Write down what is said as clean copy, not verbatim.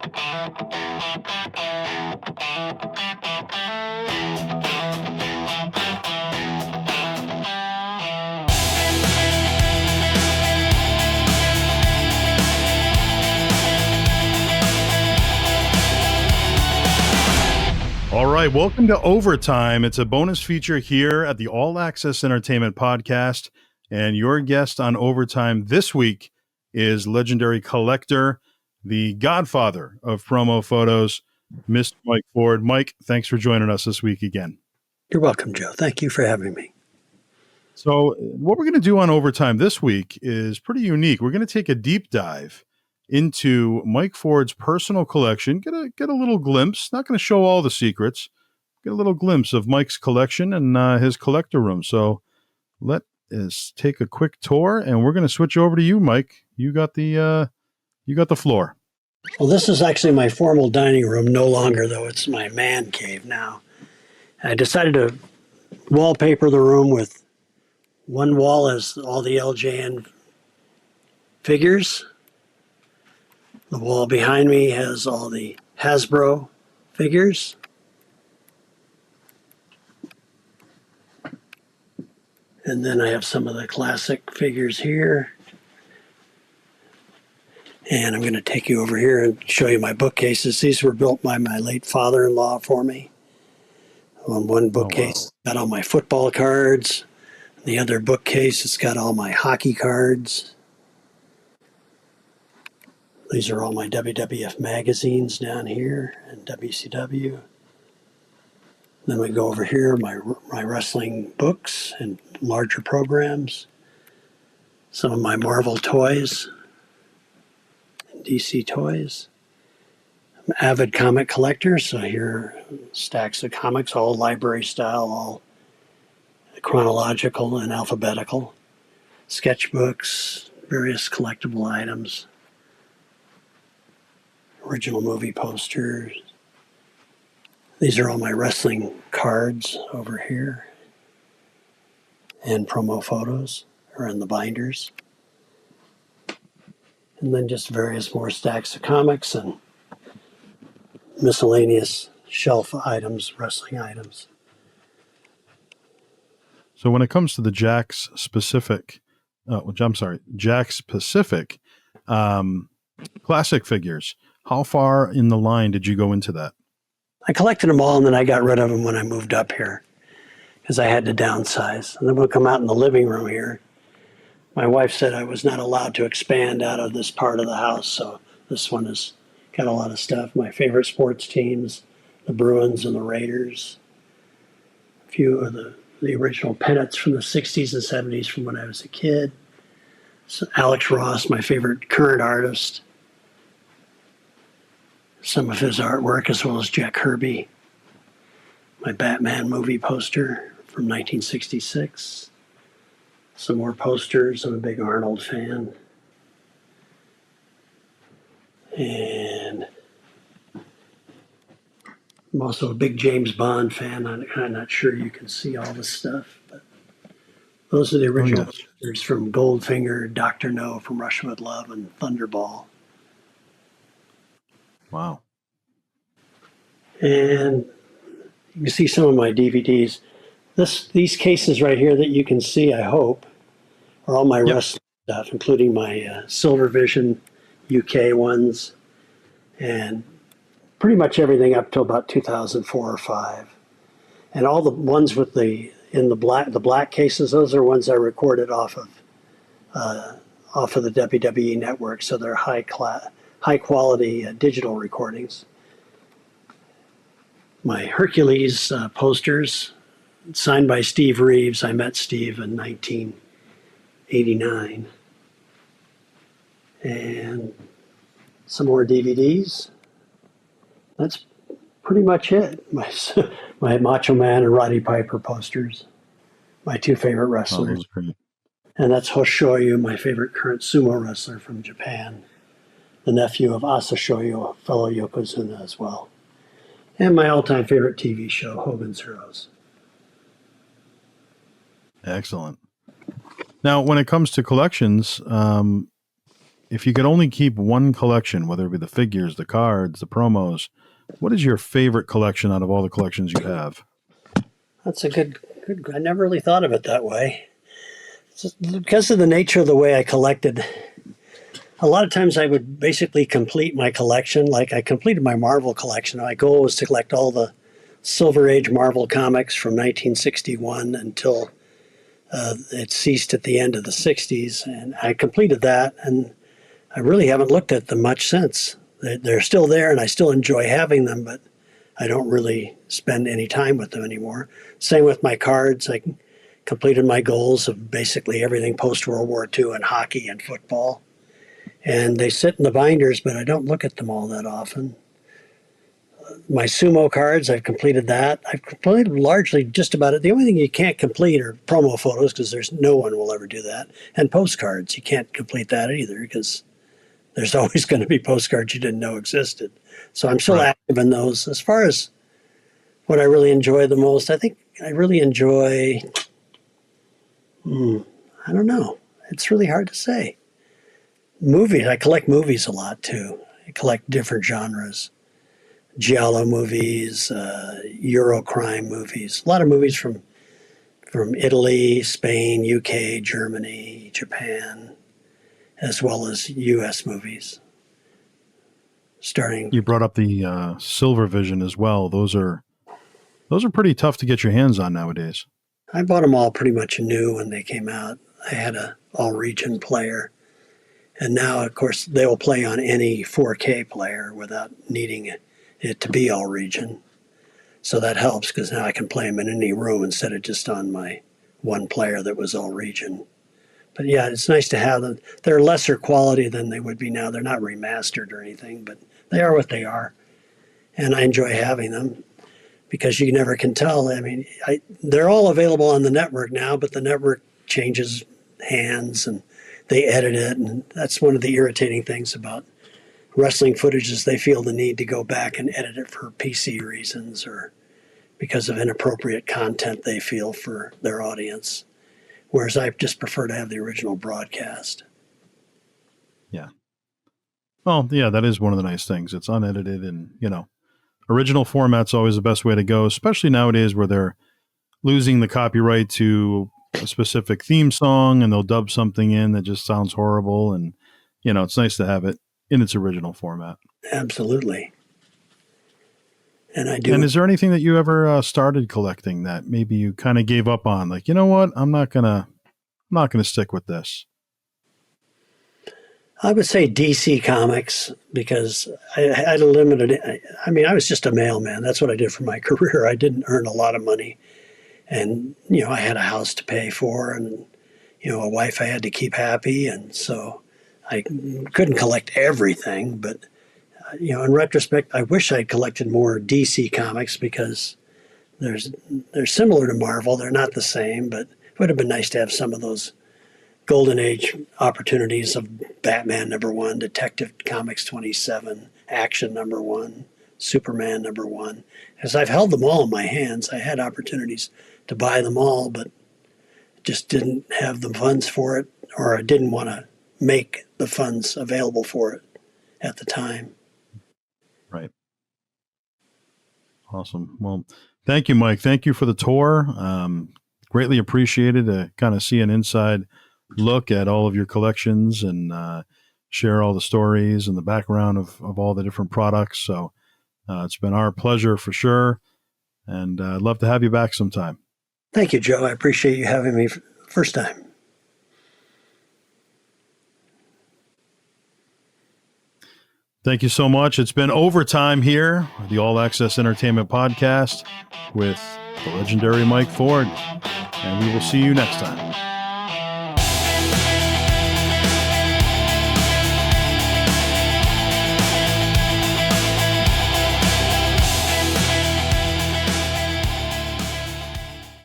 All right, welcome to Overtime. It's a bonus feature here at the All Axxess Entertainment Podcast, and your guest on Overtime this week is legendary collector, the Godfather of promo photos, Mr. Mike Ford. Mike, thanks for joining us this week again. You're welcome, Joe. Thank you for having me. So what we're going to do on Overtime this week is pretty unique. We're going to take a deep dive into Mike Ford's personal collection, get a little glimpse, not going to show all the secrets, get a little glimpse of Mike's collection and his collector room. So let us take a quick tour, and we're going to switch over to you, Mike. You got the floor. Well, this is actually my formal dining room, no longer, though. It's my man cave now. I decided to wallpaper the room with one wall as all the LJN figures. The wall behind me has all the Hasbro figures. And then I have some of the classic figures here. And I'm going to take you over here and show you my bookcases. These were built by my late father-in-law for me. On one bookcase, got all my football cards. The other bookcase, it's got all my hockey cards. These are all my WWF magazines down here and WCW. Then we go over here, my wrestling books and larger programs. Some of my Marvel toys and DC toys. I'm an avid comic collector, so here are stacks of comics, all library style, all chronological and alphabetical. Sketchbooks, various collectible items. Original movie posters. These are all my wrestling cards over here. And promo photos are in the binders. And then just various more stacks of comics and miscellaneous shelf items, wrestling items. So when it comes to the Jakks Pacific classic figures, how far in the line did you go into that? I collected them all, and then I got rid of them when I moved up here because I had to downsize. And then we'll come out in the living room here. My wife said I was not allowed to expand out of this part of the house, so this one has got a lot of stuff. My favorite sports teams, the Bruins and the Raiders. A few of the original pennants from the 60s and 70s from when I was a kid. So Alex Ross, my favorite current artist. Some of his artwork, as well as Jack Kirby. My Batman movie poster from 1966. Some more posters. I'm a big Arnold fan. And I'm also a big James Bond fan. I'm not sure you can see all this stuff, but those are the original posters from Goldfinger, Dr. No from Russian with Love, and Thunderball. Wow. And you can see some of my DVDs. These cases right here that you can see, I hope, are all my wrestling stuff, including my Silver Vision UK ones, and pretty much everything up till about 2004 or 5. And all the ones with the black cases, those are ones I recorded off of the WWE network, so they're high quality digital recordings. My Hercules posters, signed by Steve Reeves. I met Steve in 1989. And some more DVDs. That's pretty much it. My Macho Man and Roddy Piper posters. My two favorite wrestlers. Oh, and that's Hoshoyu, my favorite current sumo wrestler from Japan. The nephew of Asashoyo, a fellow Yokozuna as well. And my all-time favorite TV show, Hogan's Heroes. Excellent. Now, when it comes to collections, if you could only keep one collection, whether it be the figures, the cards, the promos, what is your favorite collection out of all the collections you have? That's a good. I never really thought of it that way. Because of the nature of the way I collected, a lot of times I would basically complete my collection. Like I completed my Marvel collection. My goal was to collect all the Silver Age Marvel comics from 1961 until it ceased at the end of the 60s. And I completed that, and I really haven't looked at them much since. They're still there, and I still enjoy having them, but I don't really spend any time with them anymore. Same with my cards. I completed my goals of basically everything post-World War II and hockey and football. And they sit in the binders, but I don't look at them all that often. My sumo cards, I've completed that. I've completed largely just about it. The only thing you can't complete are promo photos, because there's no one will ever do that. And postcards, you can't complete that either, because there's always going to be postcards you didn't know existed. So I'm still active in those. As far as what I really enjoy the most, I think I really enjoy, I don't know. It's really hard to say. Movies, I collect movies a lot too. I collect different genres. Giallo movies, Eurocrime movies, a lot of movies from Italy, Spain, UK, Germany, Japan, as well as US movies. You brought up the Silver Vision as well. Those are pretty tough to get your hands on nowadays. I bought them all pretty much new when they came out. I had a all-region player. And now, of course, they will play on any 4K player without needing it to be all-region. So that helps, because now I can play them in any room instead of just on my one player that was all-region. But yeah, it's nice to have them. They're lesser quality than they would be now. They're not remastered or anything, but they are what they are. And I enjoy having them, because you never can tell. I mean, they're all available on the network now, but the network changes hands and they edit it. And that's one of the irritating things about wrestling footage, is they feel the need to go back and edit it for PC reasons, or because of inappropriate content they feel for their audience. Whereas I just prefer to have the original broadcast. Yeah. Well, yeah, that is one of the nice things. It's unedited, and, original format's always the best way to go, especially nowadays where they're losing the copyright to a specific theme song and they'll dub something in that just sounds horrible. And, it's nice to have it in its original format. Absolutely. And I do. And is there anything that you ever started collecting that maybe you kind of gave up on? Like, you know what? I'm not gonna stick with this. I would say DC Comics, because I had a limited. I was just a mailman. That's what I did for my career. I didn't earn a lot of money, and I had a house to pay for, and a wife I had to keep happy, and so I couldn't collect everything, but. In retrospect, I wish I'd collected more DC comics, because they're similar to Marvel. They're not the same, but it would have been nice to have some of those golden age opportunities of Batman #1, Detective Comics 27, Action #1, Superman #1. As I've held them all in my hands, I had opportunities to buy them all, but just didn't have the funds for it, or I didn't want to make the funds available for it at the time. Right. Awesome. Well, thank you, Mike. Thank you for the tour. Greatly appreciated to kind of see an inside look at all of your collections and share all the stories and the background of all the different products. So it's been our pleasure for sure. And I'd love to have you back sometime. Thank you, Joe. I appreciate you having me first time. Thank you so much. It's been overtime here, the All Axxess Entertainment Podcast with the legendary Mike Ford, and we will see you next time.